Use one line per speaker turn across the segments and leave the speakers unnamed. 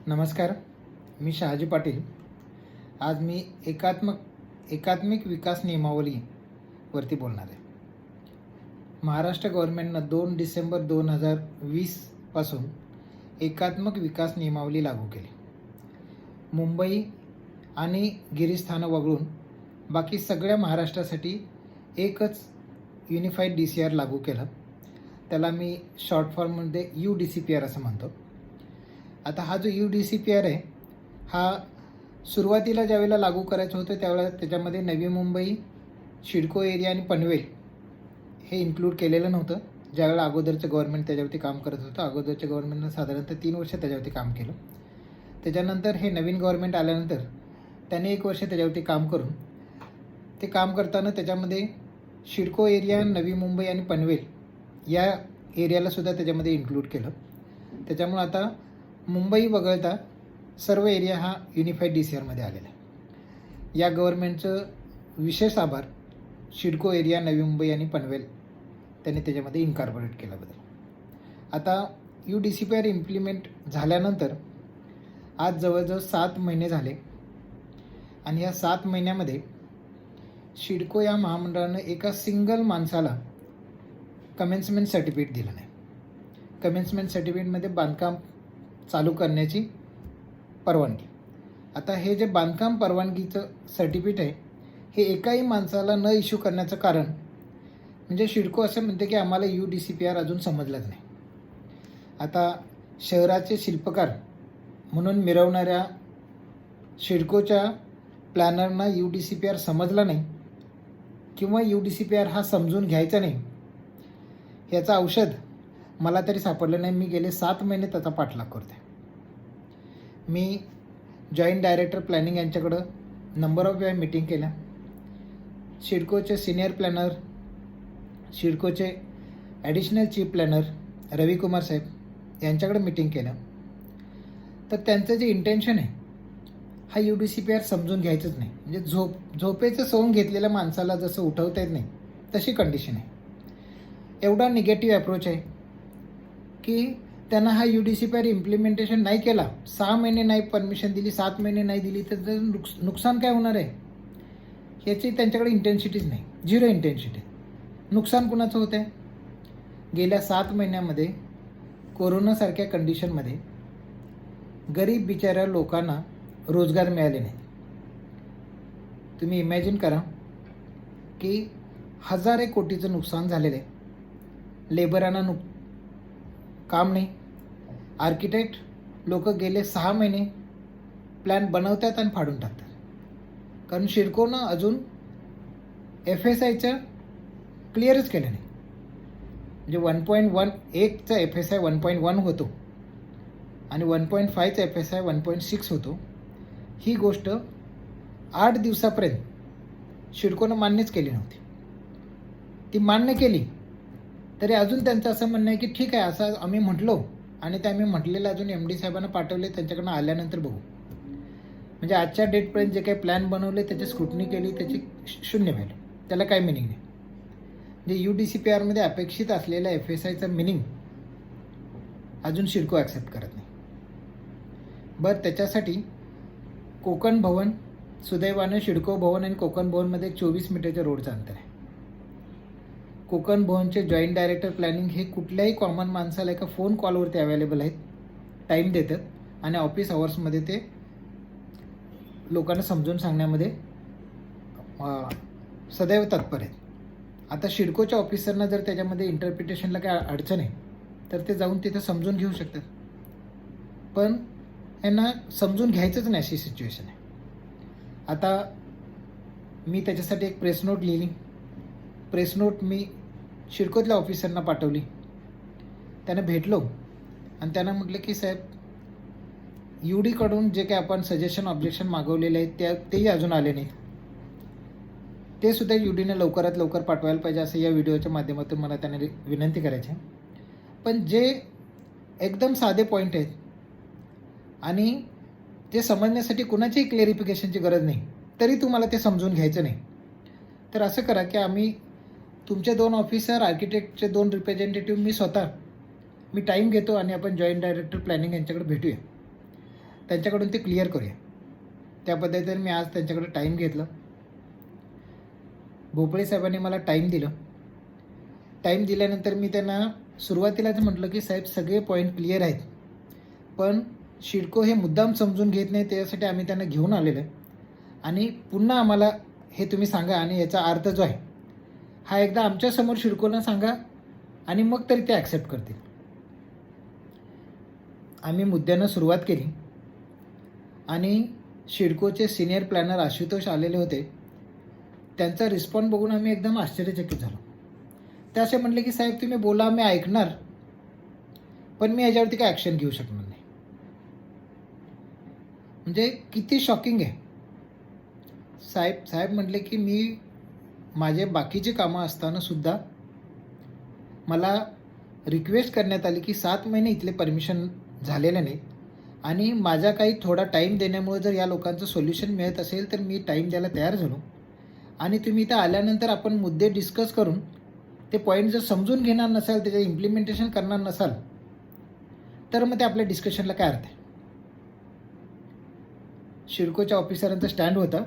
नमस्कार, मी शहाजी पाटील. आज मी एकात्मिक विकास नियमावलीवरती बोलणार आहे. महाराष्ट्र गव्हर्नमेंटनं 2 डिसेंबर 2020 पासून एकात्मिक विकास नियमावली लागू केली. मुंबई आणि गिरीस्थानं वगळून बाकी सगळ्या महाराष्ट्रासाठी एकच युनिफाईड DCR लागू केलं. त्याला मी शॉर्ट फॉर्ममध्ये UDCPR असं म्हणतो. आता हा जो UDCPR आहे, हा सुरुवातीला ज्यावेळेला लागू करायचं होतं त्यावेळेला त्याच्यामध्ये नवी मुंबई, सिडको एरिया आणि पनवेल हे इन्क्लूड केलेलं नव्हतं. ज्यावेळेला अगोदरचं गव्हर्नमेंट त्याच्यावरती काम करत होतं, अगोदरच्या गव्हर्नमेंटनं साधारणतः 3 वर्ष त्याच्यावरती काम केलं. त्याच्यानंतर हे नवीन गव्हर्नमेंट आल्यानंतर त्याने 1 वर्ष त्याच्यावरती काम करून ते काम करताना त्याच्यामध्ये सिडको एरिया, नवी मुंबई आणि पनवेल या एरियालासुद्धा त्याच्यामध्ये इन्क्लूड केलं. त्याच्यामुळं आता मुंबई वगळता सर्व एरिया हा युनिफाईड DCRमध्ये आलेला आहे. या गव्हर्नमेंटचं विशेष आभार सिडको एरिया, नवी मुंबई आणि पनवेल त्यांनी त्याच्यामध्ये इन्कॉर्पोरेट केल्याबद्दल. आता UDCPR इम्प्लिमेंट झाल्यानंतर आज जवळजवळ 7 महिने झाले आणि या 7 महिन्यामध्ये सिडको या महामंडळानं एका सिंगल माणसाला कमेन्समेंट सर्टिफिकेट दिलं नाही. कमेन्समेंट सर्टिफिकेटमध्ये बांधकाम चालू करण्याची परवानगी. आता हे जे बांधकाम परवानगीचं सर्टिफिकेट आहे, हे एकाही माणसाला न इश्यू करण्याचं कारण म्हणजे सिडको असं म्हणते की आम्हाला UDCPR अजून समजलंच नाही. आता शहराचे शिल्पकार म्हणून मिरवणाऱ्या सिडकोच्या प्लॅनरना UDCPR समजला नाही किंवा UDCPR हा समजून घ्यायचा नाही, याचं औषध मला तरी सापडलं नाही. मी गेले 7 महिने त्याचा पाठलाग करते. मी जॉईंट डायरेक्टर प्लॅनिंग यांच्याकडं नंबर ऑफ वेळा मीटिंग केल्या. सिडकोचे सिनियर प्लॅनर, सिडकोचे ॲडिशनल चीफ प्लॅनर रविकुमार साहेब यांच्याकडे मीटिंग केलं. तर त्यांचं जे इंटेन्शन आहे हा UDCPR समजून घ्यायचंच नाही. म्हणजे झोपेचं सोंग घेतलेल्या माणसाला जसं उठवता येत नाही तशी कंडिशन आहे. एवढा निगेटिव्ह अप्रोच आहे की त्यांना हा UDCPR इम्प्लिमेंटेशन नाही केला, 6 महिने नाही परमिशन दिली, 7 महिने नाही दिली, तर नुकसान काय होणार आहे याची त्यांच्याकडे इंटेन्सिटीच नाही, 0 इंटेन्सिटी. नुकसान कुणाचं होतं आहे? गेल्या 7 महिन्यामध्ये कोरोनासारख्या कंडिशनमध्ये गरीब बिचाऱ्या लोकांना रोजगार मिळाले नाही. तुम्ही इमॅजिन करा की 1000 कोटीचं नुकसान झालेलं आहे. लेबरांना काम नाही. आर्किटेक्ट लोक गेले 6 महिने प्लॅन बनवतात आणि फाडून टाकतात. कारण सिडकोनं अजून FSIचं क्लिअरच केलं नाही. म्हणजे 1.1चा FSI 1.1 होतो आणि 1.5चा FSI 1.6 होतो. ही गोष्ट 8 दिवसापर्यंत सिडकोनं मान्यच केली नव्हती. ती मान्य केली तरी अजून त्यांचं असं म्हणणं आहे की ठीक आहे, असं आम्ही म्हटलो आणि ते आम्ही म्हटलेलं अजून MD साहेबांना पाठवले, त्यांच्याकडनं आल्यानंतर बघू. म्हणजे आजच्या डेटपर्यंत जे काही प्लॅन बनवले त्याची स्क्रुटनी केली, त्याची शून्य व्हॅल्यू, त्याला काय मिनिंग नाही. म्हणजे UDCPRमध्ये अपेक्षित असलेल्या FSIचं मिनिंग अजून सिडको ॲक्सेप्ट करत नाही. बरं, त्याच्यासाठी कोकण भवन, सुदैवानं सिडको भवन आणि कोकण भवनमध्ये 24 मीटरच्या रोडचं अंतर आहे. कोकण भवनचे जॉईंट डायरेक्टर प्लॅनिंग हे कुठल्याही कॉमन माणसाला एका फोन कॉलवरती अवेलेबल आहेत, टाईम देतात आणि ऑफिस आवर्समध्ये ते लोकांना समजून सांगण्यामध्ये सदैव तत्पर आहेत. आता सिडकोच्या ऑफिसरना जर त्याच्यामध्ये इंटरप्रिटेशनला काय अडचण आहे तर ते जाऊन तिथं समजून घेऊ शकतात, पण यांना समजून घ्यायचंच नाही अशी सिच्युएशन आहे. आता मी त्याच्यासाठी एक प्रेस नोट लिहिली. प्रेस नोट मी सिडकोतल्या ऑफिसरना पाठवली. त्यांना भेटलो आणि त्यांना म्हटलं की साहेब, UDकडून जे काही आपण सजेशन ऑब्जेक्शन मागवलेले आहेत तेही अजून आले नाहीत. ते सुद्धा UDने लवकरात लवकर पाठवायला पाहिजे असं या व्हिडिओच्या माध्यमातून मला त्यांना विनंती करायची आहे. पण जे एकदम साधे पॉईंट आहेत आणि ते समजण्यासाठी कुणाच्याही क्लेरिफिकेशनची गरज नाही, तरी तुम्हाला ते समजून घ्यायचं नाही, तर असं करा की आम्ही तुमचे 2 ऑफिसर, आर्किटेक्टचे 2 रिप्रेझेंटेटिव्ह, मी स्वतः टाईम घेतो आणि आपण जॉईंट डायरेक्टर प्लॅनिंग यांच्याकडे भेटूया त्यांच्याकडून ते क्लिअर करूया. त्या पद्धतीने मी आज त्यांच्याकडे टाईम घेतलं. भोपळे साहेबांनी मला टाईम दिलं. टाईम दिल्यानंतर मी त्यांना सुरुवातीलाच म्हटलं की साहेब सगळे पॉईंट क्लिअर आहेत, पण शिडको हे मुद्दाम समजून घेत नाही, त्यासाठी आम्ही त्यांना घेऊन आलेलो आहे आणि पुन्हा आम्हाला हे तुम्ही सांगा आणि याचा अर्थ जो आहे हा एकदा आमच्यासमोर शिडकोला सांगा आणि मग तरी ते ॲक्सेप्ट करतील. आम्ही मुद्द्यानं सुरुवात केली आणि शिडकोचे सिनियर प्लॅनर आशुतोष आलेले होते. त्यांचा रिस्पॉन्स बघून आम्ही एकदम आश्चर्यचकित झालो. ते असे म्हटले की साहेब तुम्ही बोला, मी ऐकणार, पण मी याच्यावरती काय ॲक्शन घेऊ शकणार नाही. म्हणजे किती शॉकिंग आहे. साहेब म्हटले की मी माझे बाकीचे कामं असतानासुद्धा मला रिक्वेस्ट करण्यात आली की 7 महिने इथले परमिशन झालेले नाही आणि माझा काही थोडा टाईम देण्यामुळे जर या लोकांचं सोल्युशन मिळत असेल तर मी टाईम द्यायला तयार झालो आणि तुम्ही इथं आल्यानंतर आपण मुद्दे डिस्कस करून ते पॉईंट जर समजून घेणार नसाल, त्याचं इम्प्लिमेंटेशन करणार नसाल, तर मग ते आपल्या डिस्कशनला काय अर्थ आहे. शिडकोच्या ऑफिसरांचं स्टँड होतं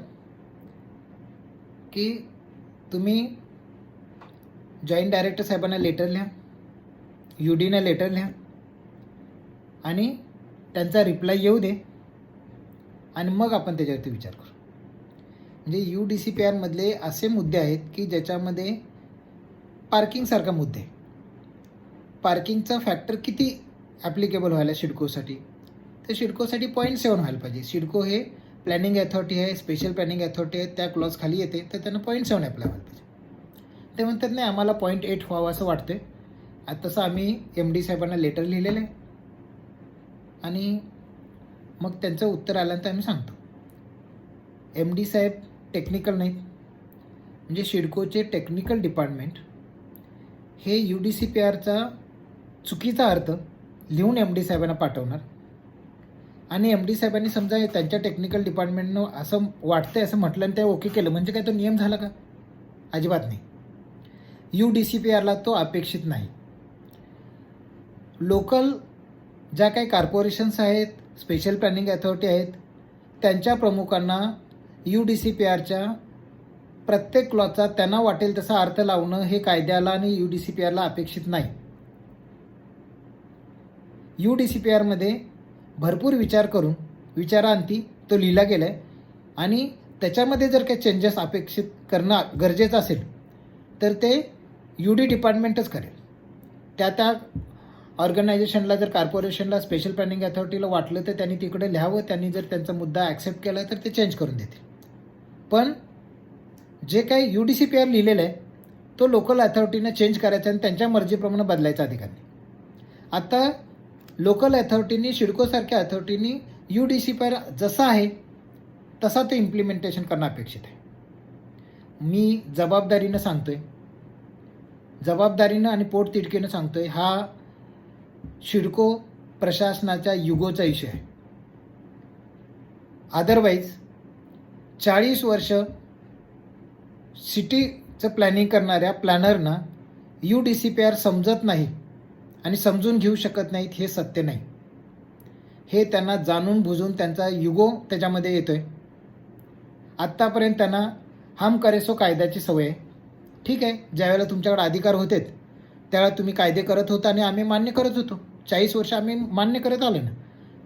की तुम्ही जॉईंट डायरेक्टर साहेबांना लेटर लिहा, UDना लेटर लिहा आणि त्यांचा रिप्लाय येऊ दे आणि मग आपण त्याच्यावरती विचार करू. म्हणजे UDCPRमधले असे मुद्दे आहेत की ज्याच्यामध्ये पार्किंगसारखा मुद्दे, पार्किंगचा फॅक्टर किती ॲप्लिकेबल व्हायला शिडकोसाठी, तर शिडकोसाठी 0.7 व्हायला पाहिजे. शिडको हे प्लॅनिंग अथॉरिटी आहे, स्पेशल प्लॅनिंग अथॉरिटी आहे, त्या क्लॉज खाली येते, तर त्यांना 0.7 अप्लाय व्हायला पाहिजे. ते म्हणतात नाही आम्हाला 0.8 व्हावं असं वाटतं. आता तसं आम्ही MD साहेबांना लेटर लिहिलेलं आहे आणि मग त्यांचं उत्तर आल्यानंतर आम्ही सांगतो. MD साहेब टेक्निकल नाहीत, म्हणजे शिडकोचे टेक्निकल डिपार्टमेंट हे UDCPRचा चुकीचा अर्थ लिहून MD साहेबांना पाठवणार आणि MD साहेबांनी समजा त्यांच्या टेक्निकल डिपार्टमेंटनं असं वाटतंय असं म्हटलं आणि ते ओके केलं म्हणजे काय तो नियम झाला का? अजिबात नाही. UDCPRला तो अपेक्षित नाही. लोकल ज्या काही कॉर्पोरेशन्स आहेत, स्पेशल प्लॅनिंग अथॉरिटी आहेत, त्यांच्या प्रमुखांना UDCPRच्या प्रत्येक क्लॉजचा त्यांना वाटेल तसा अर्थ लावणं हे कायद्याला आणि UDCPRला अपेक्षित नाही. UDCPRमध्ये भरपूर विचार करून विचारांती तो लिहिला गेला आहे आणि त्याच्यामध्ये जर काही चेंजेस अपेक्षित करणं गरजेचं असेल तर ते UD डिपार्टमेंटच करेल. त्या ऑर्गनायझेशनला जर कॉर्पोरेशनला, स्पेशल प्लॅनिंग अथॉरिटीला वाटलं तर त्यांनी तिकडे लिहावं. त्यांनी जर त्यांचा मुद्दा ॲक्सेप्ट केला तर ते चेंज करून देतील. पण जे काही UDCPR लिहिलेलं आहे तो लोकल अथॉरिटीनं चेंज करायचा आणि त्यांच्या मर्जीप्रमाणे बदलायचा अधिकार नाही. आता लोकल अथॉरिटीनी, शिडकोसारख्या अथॉरिटीनी UDCPR जसा आहे तसा ते इम्प्लिमेंटेशन करणं अपेक्षित आहे. मी जबाबदारीनं सांगतो आहे, जबाबदारीनं आणि पोटतिडकीनं सांगतो आहे, हा शिडको प्रशासनाच्या युगोचा इश्यू आहे. अदरवाईज 40 वर्ष सिटीचं प्लॅनिंग करणाऱ्या प्लॅनरना UDCPR समजत नाही आणि समजून घेऊ शकत नाहीत हे सत्य नाही. हे त्यांना जाणून बुजून त्यांचा युगो त्याच्यामध्ये येतो आहे. आत्तापर्यंत त्यांना हम करे सो कायद्याची सवय आहे. ठीक आहे, ज्यावेळेला तुमच्याकडे अधिकार होते त्यावेळेला तुम्ही कायदे करत होता आणि आम्ही मान्य करत होतो. 40 वर्ष आम्ही मान्य करत आलो ना.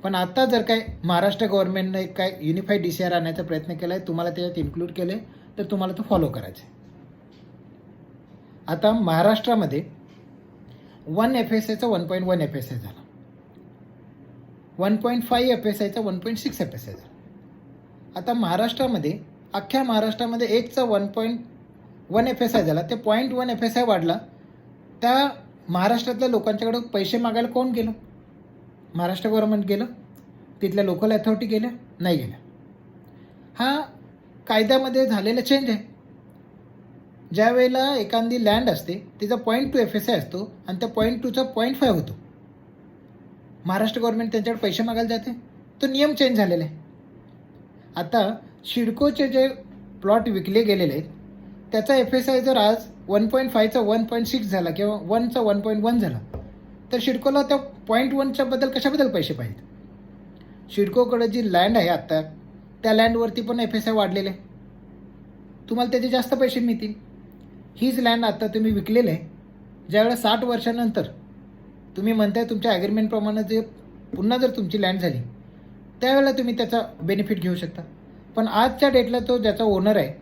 पण आता जर काय महाराष्ट्र गव्हर्नमेंटनं एक काय युनिफाईड DCR आणण्याचा प्रयत्न केला आहे, तुम्हाला त्याच्यात इन्क्लूड केले तर तुम्हाला तो फॉलो करायचा आहे. आता महाराष्ट्रामध्ये 1 FSIचा 1.1 FSI झाला, 1.5 FSIचा 1.6 FSI झाला. आता महाराष्ट्रामध्ये, अख्ख्या महाराष्ट्रामध्ये 1चा 1.1 FSI झाला, ते 0.1 FSI वाढला. त्या महाराष्ट्रातल्या लोकांच्याकडं पैसे मागायला कोण गेलं? महाराष्ट्र गव्हर्नमेंट गेलं? तिथल्या लोकल अथॉरिटी गेल्या? नाही गेल्या. हा कायद्यामध्ये झालेला चेंज आहे. ज्या वेळेला एखादी लँड असते तिचा 0.2 FSI असतो आणि त्या 0.2चा 0.5 होतो. महाराष्ट्र गव्हर्नमेंट त्यांच्याकडे पैसे मागायला जाते, तो नियम चेंज झालेला आहे. आता शिडकोचे जे प्लॉट विकले गेलेले आहेत त्याचा FSI जर आज 1.5चा 1.6 झाला किंवा 1चा 1.1 झाला तर शिडकोला त्या 0.1च्या बद्दल कशाबद्दल पैसे पाहिजेत? सिडकोकडे जी लँड आहे आत्ता, त्या लँडवरती पण FSI वाढलेलं आहे. तुम्हाला त्याचे जास्त पैसे मिळतील. हीच लँड आता तुम्ही विकलेलं आहे. ज्यावेळेस 60 वर्षानंतर तुम्ही म्हणताय तुमच्या ॲग्रीमेंटप्रमाणे जे पुन्हा जर तुमची लँड झाली, त्यावेळेला तुम्ही त्याचा बेनिफिट घेऊ शकता. पण आजच्या डेटला तो ज्याचा ओनर आहे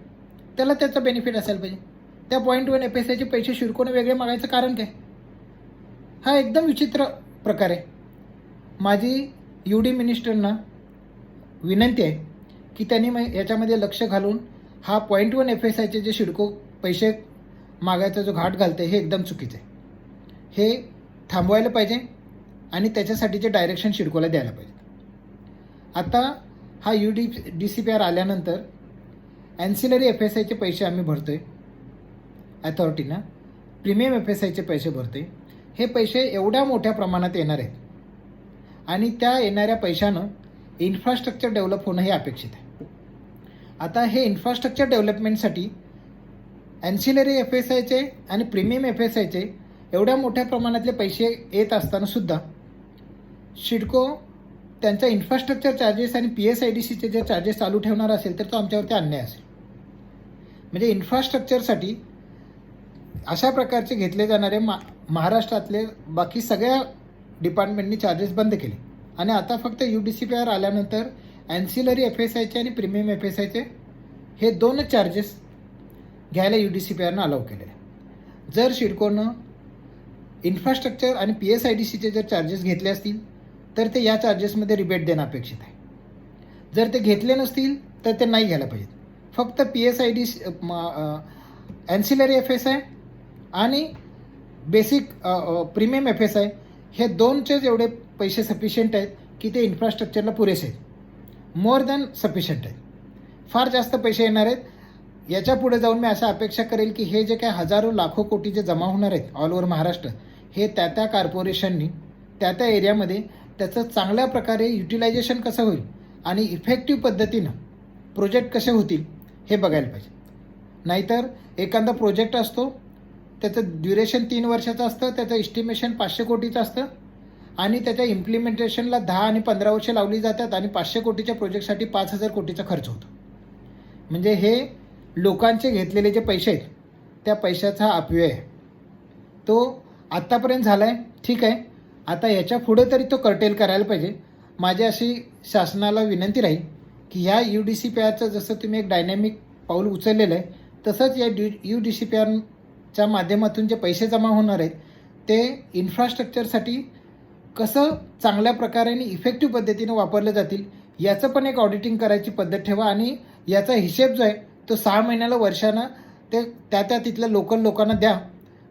त्याला त्याचा बेनिफिट असायला पाहिजे. त्या पॉईंटवर FSIचे पैसे सिडकोने वेगळे मागायचं कारण काय? हा एकदम विचित्र प्रकार आहे. माझी UD मिनिस्टरना विनंती आहे की त्यांनी याच्यामध्ये लक्ष घालून हा .1 FSIचे जे सिडको पैसे मागायचा जो घाट घालते हे एकदम चुकीचं आहे. हे थांबवायला पाहिजे आणि त्याच्यासाठीचे डायरेक्शन सिडकोला द्यायला पाहिजे. आता हा UDCPR आल्यानंतर ॲन्सिलरी FSIचे पैसे आम्ही भरतो आहे अथॉरिटीना, प्रीमियम FSIचे पैसे भरतो आहे. हे पैसे एवढ्या मोठ्या प्रमाणात येणार आहेत आणि त्या येणाऱ्या पैशानं इन्फ्रास्ट्रक्चर डेव्हलप होणं हे अपेक्षित आहे. आता हे इन्फ्रास्ट्रक्चर डेव्हलपमेंटसाठी ॲन्सिलरी FSIचे आणि प्रीमियम FSIचे एवढ्या मोठ्या प्रमाणातले पैसे येत असतानासुद्धा सिडको त्यांचा इन्फ्रास्ट्रक्चर चार्जेस आणि PSIDCचे जे चार्जेस चालू ठेवणार असेल तर तो आमच्यावरती अन्याय असेल. म्हणजे इन्फ्रास्ट्रक्चरसाठी अशा प्रकारचे घेतले जाणारे महाराष्ट्रातले बाकी सगळ्या डिपार्टमेंटनी चार्जेस बंद केले आणि आता फक्त UDCPR आल्यानंतर ॲन्सिलरी FSIचे आणि प्रीमियम FSIचे हे दोनच चार्जेस घ्यायला UDCPRनं अलाउ केलेले. जर सिडकोनं इन्फ्रास्ट्रक्चर आणि PSIDCचे जर चार्जेस घेतले असतील तर ते या चार्जेसमध्ये रिबेट देणं अपेक्षित आहे. जर ते घेतले नसतील तर ते नाही घ्यायला पाहिजेत. फक्त PSIDC ॲन्सिलरी FSI आणि बेसिक प्रीमियम FSI हे दोनचेच एवढे पैसे सफिशियंट आहेत की ते इन्फ्रास्ट्रक्चरला पुरेसे आहेत. मोर दॅन सफिशियंट आहेत. फार जास्त पैसे येणार आहेत. याच्या पुढे जाऊन मी अशा अपेक्षा करेल की हे जे काय हजारो लाखो कोटी जे जमा होणार आहेत ऑल ओव्हर महाराष्ट्र, हे त्या कॉर्पोरेशननी त्या एरियामध्ये त्याचं चांगल्या प्रकारे युटिलायझेशन कसं होईल आणि इफेक्टिव्ह पद्धतीनं प्रोजेक्ट कसे होतील हे बघायला पाहिजे. नाहीतर एखादा प्रोजेक्ट असतो, त्याचं ड्युरेशन 3 वर्षाचं असतं, त्याचं एस्टिमेशन 500 कोटीचं असतं आणि त्याच्या इम्प्लिमेंटेशनला 10 आणि 15 वर्षे लावली जातात आणि 500 कोटीच्या प्रोजेक्टसाठी 5000 कोटीचा खर्च होतो. म्हणजे हे लोकांचे घेतलेले जे पैसे आहेत त्या पैशाचा हा अपव्यय आहे. तो आत्तापर्यंत झाला आहे, ठीक आहे. आता याच्या पुढे तरी तो कर्टेल करायला पाहिजे. माझी अशी शासनाला विनंती राहील की ह्या UDCPRचं जसं तुम्ही एक डायनॅमिक पाऊल उचललेलं आहे तसंच या UDCPRच्या माध्यमातून जे पैसे जमा होणार आहेत ते इन्फ्रास्ट्रक्चरसाठी कसं चांगल्या प्रकारे आणि इफेक्टिव्ह पद्धतीनं वापरले जातील याचं पण एक ऑडिटिंग करायची पद्धत ठेवा आणि याचा हिशेब जो आहे तो 6 महिन्याला वर्षानं ते त्या तिथल्या लोकल लोकांना द्या.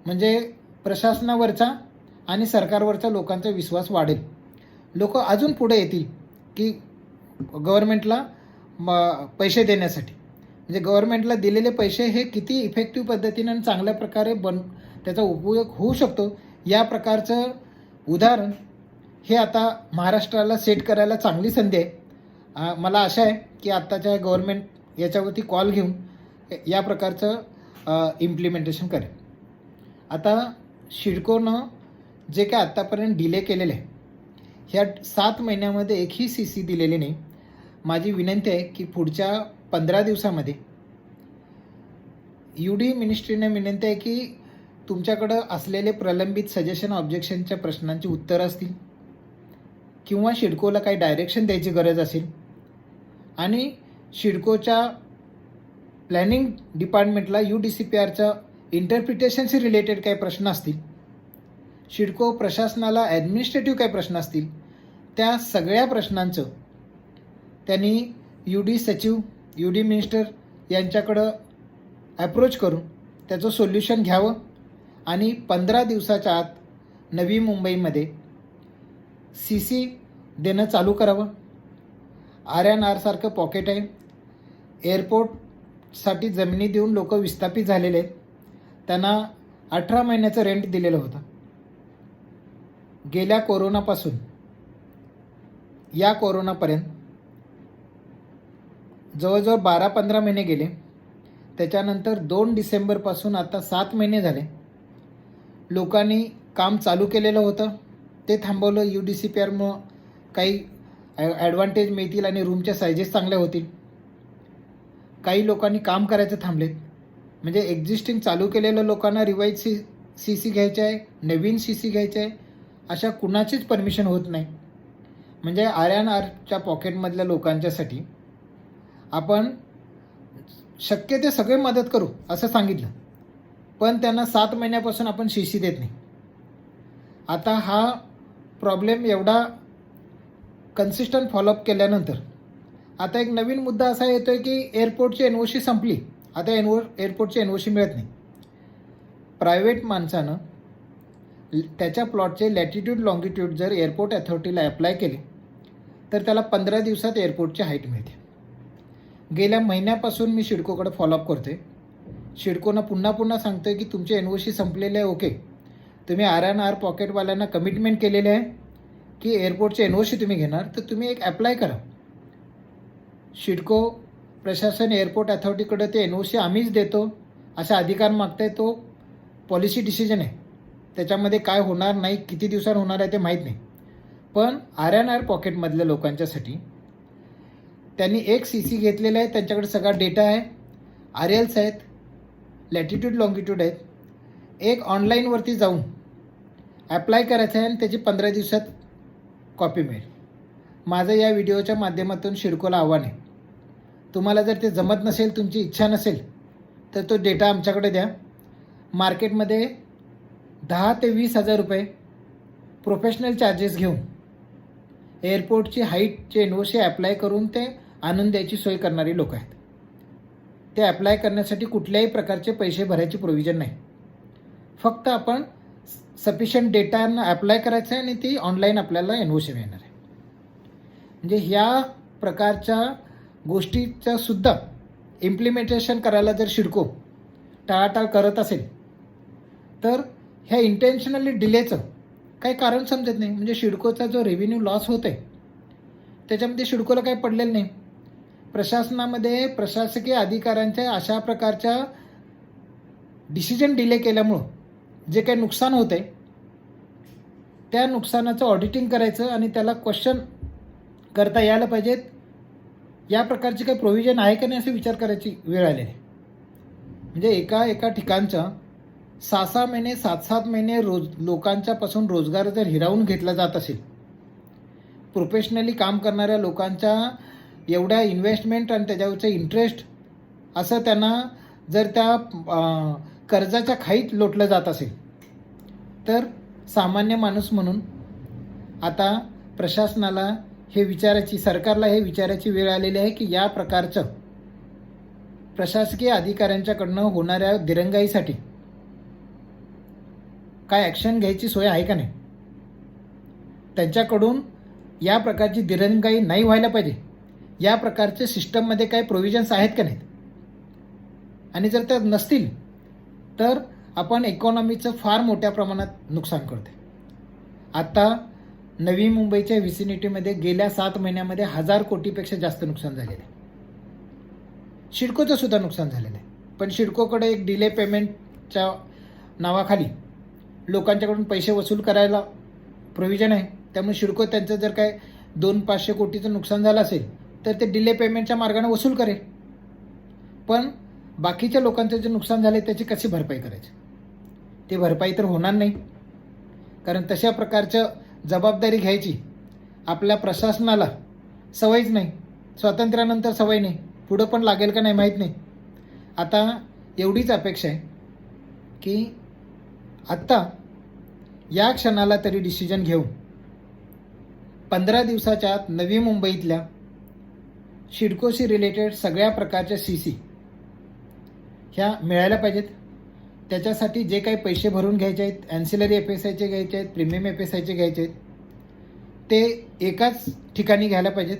म्हणजे प्रशासनावरचा आणि सरकारवरचा लोकांचा विश्वास वाढेल. लोक अजून पुढे येतील की गव्हर्नमेंटला पैसे देण्यासाठी. म्हणजे गव्हर्नमेंटला दिलेले पैसे हे किती इफेक्टिव्ह पद्धतीनं आणि चांगल्या प्रकारे त्याचा उपयोग होऊ शकतो या प्रकारचं उदाहरण हे आता महाराष्ट्राला सेट करायला चांगली संधी आहे. मला आशा आहे की आत्ताच्या गव्हर्नमेंट याच्यावरती कॉल घेऊन या प्रकारचं इम्प्लिमेंटेशन करेल. आता सिडकोनं जे काय आत्तापर्यंत डिले केलेलं आहे ह्या 7 महिन्यामध्ये एकही CC दिलेली नाही. माझी विनंती आहे की पुढच्या 15 दिवसामध्ये UD मिनिस्ट्रीने विनंती आहे की तुमच्याकडं असलेले प्रलंबित सजेशन ऑब्जेक्शनच्या प्रश्नांची उत्तरं असतील किंवा सिडकोला काही डायरेक्शन द्यायची गरज असेल आणि सिडकोच्या प्लॅनिंग डिपार्टमेंटला UDCPRच्या इंटरप्रिटेशनशी रिलेटेड काही प्रश्न असतील, सिडको प्रशासनाला ॲडमिनिस्ट्रेटिव्ह काही प्रश्न असतील, त्या सगळ्या प्रश्नांचं त्यांनी UD सचिव UD मिनिस्टर यांच्याकडं ॲप्रोच करून त्याचं सोल्युशन घ्यावं आणि 15 दिवसाच्या आत नवी मुंबईमध्ये CC देणं चालू करावं. RNR सारखं पॉकेट आहे. एअरपोर्टसाठी जमिनी देऊन लोक विस्थापित झालेले आहेत. त्यांना 18 महिन्याचं रेंट दिलेलं होतं. गेल्या कोरोनापासून या कोरोनापर्यंत जवळजवळ 12-15 महिने गेले. त्याच्यानंतर 2 डिसेंबरपासून आता 7 महिने झाले. लोकांनी काम चालू केलेलं होतं ते थांबवलं. UDCPRमुळं काही ॲडव्हान्टेज मिळतील आणि रूमच्या सायझेस चांगल्या होतील. काही लोकांनी काम करायचं थांबलेत, म्हणजे एक्झिस्टिंग चालू केलेल्या लोकांना रिवाईज सी सी घ्यायचं आहे, नवीन सी सी घ्यायचं आहे, अशा कुणाचीच परमिशन होत नाही. म्हणजे RNRच्या पॉकेटमधल्या लोकांच्यासाठी आपण शक्य ते सगळे मदत करू असं सांगितलं, पण त्यांना 7 महिन्यापासून आपण सी सी देत नाही. आता हा प्रॉब्लेम एवढा कन्सिस्टंट फॉलोअप केल्यानंतर आता एक नवीन मुद्दा असा येतो आहे की एअरपोर्टची NOC संपली, आता एअरपोर्टची NOC मिळत नाही. प्रायव्हेट माणसानं त्याच्या प्लॉटचे लॅटिट्यूड लॉंगिट्यूड जर एअरपोर्ट अथॉरिटीला अप्लाय केले तर त्याला 15 दिवसात एअरपोर्टची हाईट मिळते. गेल्या महिन्यापासून मी शिडकोकडे फॉलोअप करतो आहे. शिडकोनं पुन्हा पुन्हा सांगतो आहे की तुमचे NOC संपलेले आहे, ओके, तुम्ही RNR पॉकेटवाल्यांना कमिटमेंट केलेले आहे की एअरपोर्टचे NOC तुम्ही घेणार, तर तुम्ही एक अप्लाय करा. शिडको प्रशासन एअरपोर्ट अथॉरिटीकडे ते NOC आम्हीच देतो असा अधिकार मागताय. तो पॉलिसी डिसिजन आहे, त्याच्यामध्ये काय होणार नाही, किती दिवसात होणार आहे ते माहीत नाही. पण RNR पॉकेटमधल्या लोकांच्यासाठी त्यांनी एक CC घेतलेला आहे, त्यांच्याकडे सगळा डेटा आहे, RLs आहेत, लॅटिट्यूड लॉंगिट्यूड आहेत. एक ऑनलाईनवरती जाऊन ॲप्लाय करायचं आहे आणि त्याची 15 दिवसात कॉपी मिळेल. माझं या व्हिडिओच्या माध्यमातून शिडकोला आव्हान आहे, तुम्हाला जर ते जमत नसेल, तुमची इच्छा नसेल, तर तो डेटा आमच्याकडे द्या. मार्केटमध्ये 10 ते 20 हजार रुपये प्रोफेशनल चार्जेस घेऊन एअरपोर्टची हाईटचे NOC ॲप्लाय करून ते आणून द्यायची सोय करणारी लोक आहेत. ते ॲप्लाय करण्यासाठी कुठल्याही प्रकारचे पैसे भरायची प्रोव्हिजन नाही. फक्त आपण सफिशियंट डेटानं ॲप्लाय करायचं आहे आणि ती ऑनलाईन आपल्याला NOC मिळणार आहे. म्हणजे ह्या प्रकारच्या गोष्टीचं सुद्धा इम्प्लिमेंटेशन करायला जर शिडको टाळाटाळ करत असेल तर ह्या इंटेन्शनली डिलेचं काही कारण समजत नाही. म्हणजे शिडकोचा जो रेव्हेन्यू लॉस होतो आहे त्याच्यामध्ये शिडकोला काही पडलेलं नाही. प्रशासनामध्ये प्रशासकीय अधिकाऱ्यांच्या अशा प्रकारच्या डिसिजन डिले केल्यामुळं जे काही नुकसान होतं आहे त्या नुकसानाचं ऑडिटिंग करायचं आणि त्याला क्वेश्चन करता यायला पाहिजेत. या प्रकारची काही प्रोव्हिजन आहे का नाही असे विचार करायची वेळ आलेली आहे. म्हणजे एका ठिकाणचा 6 महिने 7 महिने लोकांच्यापासून रोजगार जर हिरावून घेतला जात असेल, प्रोफेशनली काम करणाऱ्या लोकांच्या एवढ्या इन्व्हेस्टमेंट आणि त्याच्यावरचं इंटरेस्ट असं त्यांना जर त्या कर्जाच्या खाईत लोटलं जात असेल तर सामान्य माणूस म्हणून आता प्रशासनाला सरकारला हे विचारायची वेळ आलेली आहे की या प्रकारचं प्रशासकीय अधिकाऱ्यांच्याकडनं होणाऱ्या दिरंगाईसाठी काय ॲक्शन घ्यायची सोय आहे का नाही. त्यांच्याकडून या प्रकारची दिरंगाई नाही व्हायला पाहिजे, या प्रकारचे सिस्टममध्ये काही प्रोव्हिजन्स आहेत का नाहीत. आणि जर त्या नसतील तर आपण इकॉनॉमीचं फार मोठ्या प्रमाणात नुकसान करतो. आता नवी मुंबईच्या व्हिसिनिटीमध्ये गेल्या 7 महिन्यामध्ये 1000 कोटीपेक्षा जास्त नुकसान झालेलं आहे. शिडकोचं सुद्धा नुकसान झालेलं आहे. पण शिडकोकडे एक डिले पेमेंटच्या नावाखाली लोकांच्याकडून पैसे वसूल करायला प्रोव्हिजन आहे. त्यामुळे शिडको त्यांचं जर काय 200-500 कोटीचं नुकसान झालं असेल तर ते डिले पेमेंटच्या मार्गाने वसूल करेल. पण बाकीच्या लोकांचं जे नुकसान झालं त्याची कशी भरपाई करायची, ते भरपाई तर होणार नाही. कारण तशा प्रकारचं जबाबदारी घ्यायची आपल्या प्रशासनाला सवयच नाही. स्वातंत्र्यानंतर सवय नाही, पुढं पण लागेल का नाही माहीत नाही. आता एवढीच अपेक्षा आहे की आत्ता या क्षणाला तरी डिसिजन घेऊन 15 दिवसाच्या आत नवी मुंबईतल्या शिडकोशी रिलेटेड सगळ्या प्रकारच्या CC ह्या मिळायला पाहिजेत. त्याच्यासाठी जे काही पैसे भरून घ्यायचे आहेत, ॲन्सिलरी FSIचे घ्यायचे आहेत, प्रीमियम FSIचे घ्यायचे आहेत, ते एकाच ठिकाणी घ्यायला पाहिजेत.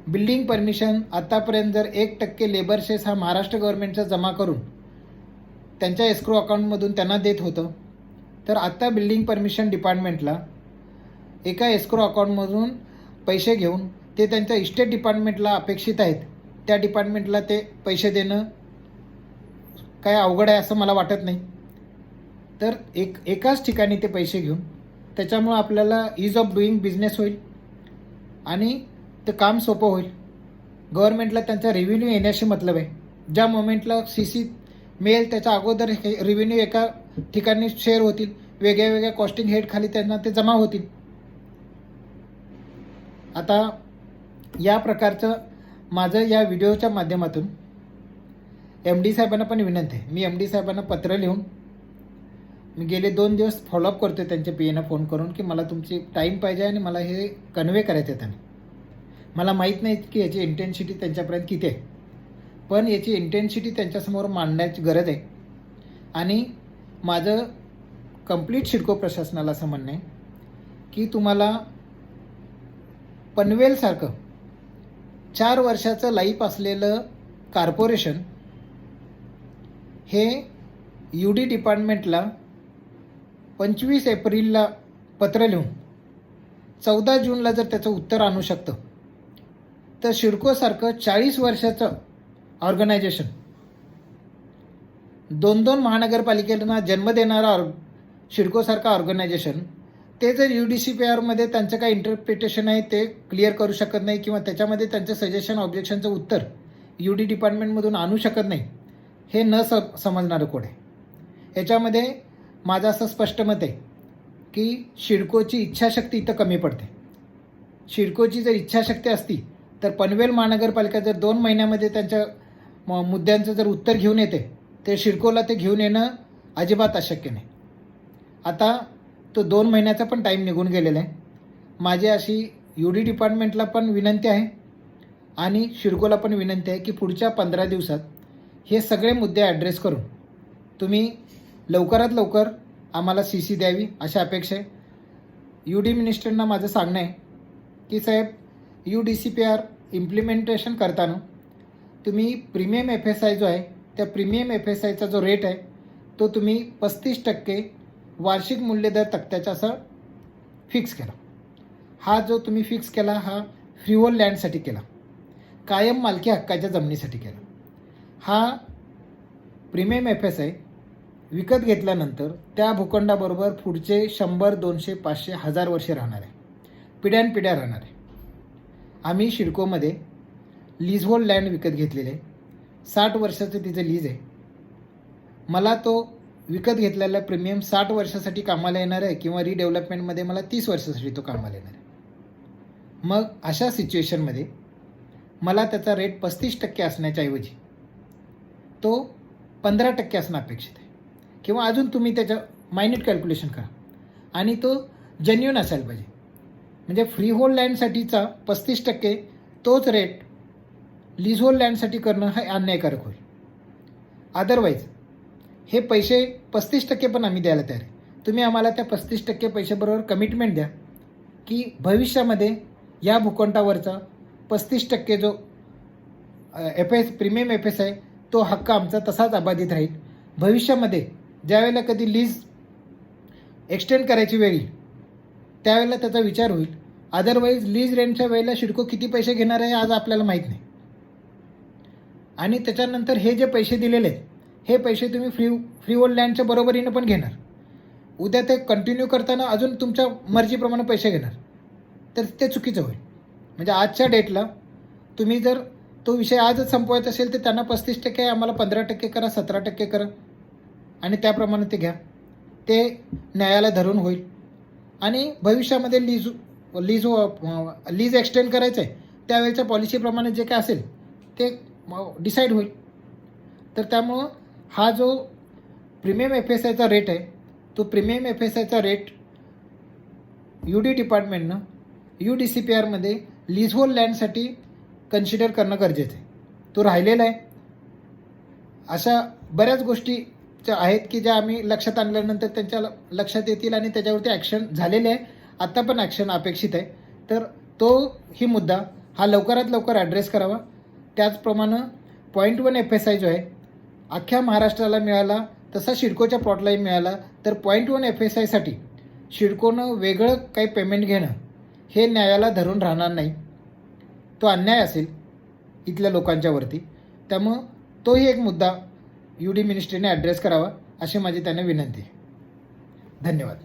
बिल्डिंग परमिशन आत्तापर्यंत जर 1% लेबर सेस हा महाराष्ट्र गव्हर्नमेंटचा जमा करून त्यांच्या एस्क्रो अकाउंटमधून त्यांना देत होतं, तर आत्ता बिल्डिंग परमिशन डिपार्टमेंटला एका एस्क्रो अकाउंटमधून पैसे घेऊन ते त्यांच्या इस्टेट डिपार्टमेंटला अपेक्षित आहेत त्या डिपार्टमेंटला ते पैसे देणं काय अवघड आहे असं मला वाटत नाही. तर एकाच ठिकाणी ते पैसे घेऊन त्याच्यामुळं आपल्याला ईज ऑफ डुईंग बिझनेस होईल. आणि ते काम सोपं होईल. गव्हर्नमेंटला त्यांचा रेव्हेन्यू येण्याशी मतलब आहे. ज्या मोमेंटला CC मिळेल त्याच्या अगोदर हे रेव्हेन्यू एका ठिकाणी शेअर होतील, वेगळ्या वेगळ्या कॉस्टिंग हेड खाली त्यांना ते जमा होतील. आता या प्रकारचं माझं या व्हिडिओच्या माध्यमातून MD साहेबांना पण विनंती आहे. मी MD साहेबांना पत्र लिहून मी गेले 2 दिवस फॉलोअप करतो आहे त्यांच्या PAना फोन करून की मला तुमची टाईम पाहिजे आणि मला हे कन्वे करायचं आहे त्यांनी. मला माहीत नाही की याची इंटेन्सिटी त्यांच्यापर्यंत किती आहे, पण याची इंटेन्सिटी त्यांच्यासमोर मांडण्याची गरज आहे. आणि माझं कंप्लीट सिडको प्रशासनाला असं म्हणणं आहे की तुम्हाला पनवेलसारखं 4 वर्षाचं लाईफ असलेलं कॉर्पोरेशन हे UD डिपार्टमेंटला 25 एप्रिलला पत्र लिहून 14 जूनला जर त्याचं उत्तर आणू शकतं, तर सिडकोसारखं 40 वर्षाचं ऑर्गनायझेशन, 2-2 महानगरपालिकेला जन्म देणारा सिडकोसारखं ऑर्गनायझेशन, ते जर UDCPRमध्ये त्यांचं काय इंटरप्रिटेशन आहे ते क्लिअर करू शकत नाही किंवा त्याच्यामध्ये त्यांचं सजेशन ऑब्जेक्शनचं उत्तर UD डिपार्टमेंटमधून आणू शकत नाही, हे न समजणारं कोण आहे. याच्यामध्ये माझं असं स्पष्ट मत आहे की सिडकोची इच्छाशक्ती इथं कमी पडते. सिडकोची जर इच्छाशक्ती असती तर पनवेल महानगरपालिका जर 2 महिन्यामध्ये त्यांच्या मुद्द्यांचं जर उत्तर घेऊन येते, तर सिडकोला ते घेऊन येणं अजिबात अशक्य नाही. आता तो 2 महिन्याचा पण टाईम निघून गेलेला आहे. माझी अशी UD डिपार्टमेंटला पण विनंती आहे आणि सिडकोला पण विनंती आहे की पुढच्या 15 दिवसात हे सगळे मुद्दे ॲड्रेस करून तुम्ही लवकरात लवकर आम्हाला CC द्यावी अशी अपेक्षा आहे. UD मिनिस्टरना माझं सांगणं आहे की साहेब, UDCPR इम्प्लिमेंटेशन करताना तुम्ही प्रीमियम FSI जो आहे, त्या प्रीमियम FSIचा जो रेट आहे तो तुम्ही 35% वार्षिक मूल्यदर तक्त्याचा असं फिक्स केला. हा जो तुम्ही फिक्स केला हा फ्रीहोल्ड लँडसाठी केला, कायम मालकी हक्काच्या जमिनीसाठी केला. हा प्रीमियम FSI विकत घेतल्यानंतर त्या भूखंडाबरोबर पुढचे 100, 200, 500, 1000 वर्षे राहणार आहे, पिढ्यानपिढ्या राहणार आहे. आम्ही सिडकोमध्ये लीज होल्ड लँड विकत घेतलेले आहे. 60 वर्षाचं तिचं लीज आहे. मला तो विकत घेतलेला प्रीमियम 60 वर्षासाठी कामाला येणार आहे किंवा रिडेव्हलपमेंटमध्ये मला 30 वर्षासाठी तो कामाला येणार आहे. मग अशा सिच्युएशनमध्ये मला त्याचा रेट 35% असण्याच्या ऐवजी तो 15% असणं अपेक्षित आहे, किंवा अजून तुम्ही त्याचं मायन्यूट कॅल्क्युलेशन करा आणि तो जेन्युइन असायला पाहिजे. म्हणजे फ्री होल्ड लँडसाठीचा 35% तोच रेट लीज होल्ड लँडसाठी करणं हे अन्यायकारक होईल. अदरवाईज हे पैसे 35% पण आम्ही द्यायला तयार आहे. तुम्ही आम्हाला त्या 35% पैशाबरोबर कमिटमेंट द्या की भविष्यामध्ये या भूखंडावरचा 35% जो प्रीमियम FSI तो हक्क आमचा तसाच अबाधित राहील. भविष्यामध्ये ज्यावेळेला कधी लीज एक्सटेंड करायची वेळ येईल त्यावेळेला त्याचा विचार होईल. अदरवाईज लीज रेंटच्या वेळेला सिडको किती पैसे घेणार आहे आज आपल्याला माहीत नाही. आणि त्याच्यानंतर हे जे पैसे दिलेले आहेत हे पैसे तुम्ही फ्री होल्ड लँडच्या बरोबरीनं पण घेणार. उद्या ते कंटिन्यू करताना अजून तुमच्या मर्जीप्रमाणे पैसे घेणार, तर ते चुकीचं होईल. म्हणजे आजच्या डेटला तुम्ही जर तो विषय आजच संपवायचा असेल तर त्यांना 35% आम्हाला 15% करा, 17% करा आणि त्याप्रमाणे ते घ्या. ते न्यायाला धरून होईल आणि भविष्यामध्ये लीज एक्सटेंड करायचं आहे त्यावेळेच्या पॉलिसीप्रमाणे जे काय असेल ते डिसाईड होईल. तर त्यामुळं हा जो प्रीमियम FSIचा रेट आहे तो प्रीमियम FSIचा रेट UD डिपार्टमेंटनं UDCPRमध्ये लीज होल्ड लँडसाठी कन्सिडर करणं गरजेचं आहे. तो राहिलेला आहे. अशा बऱ्याच गोष्टी ज्या आहेत की ज्या आम्ही लक्षात आणल्यानंतर त्यांच्या लक्षात येतील आणि त्याच्यावरती ॲक्शन झालेले आहे. आत्ता पण ॲक्शन अपेक्षित आहे. तर ही मुद्दा हा लवकरात लवकर ॲड्रेस करावा. त्याचप्रमाणे 0.1 FSI जो आहे अख्ख्या महाराष्ट्राला मिळाला तसा सिडकोच्या प्लॉटलाही मिळाला, तर 0.1 FSIसाठी सिडकोनं वेगळं काही पेमेंट घेणं हे न्यायाला धरून राहणार नाही. तो अन्याय असेल इथल्या लोकांच्यावरती. त्यामुळं तोही एक मुद्दा UD मिनिस्ट्रीने ॲड्रेस करावा अशी माझी त्यांना विनंती आहे. धन्यवाद.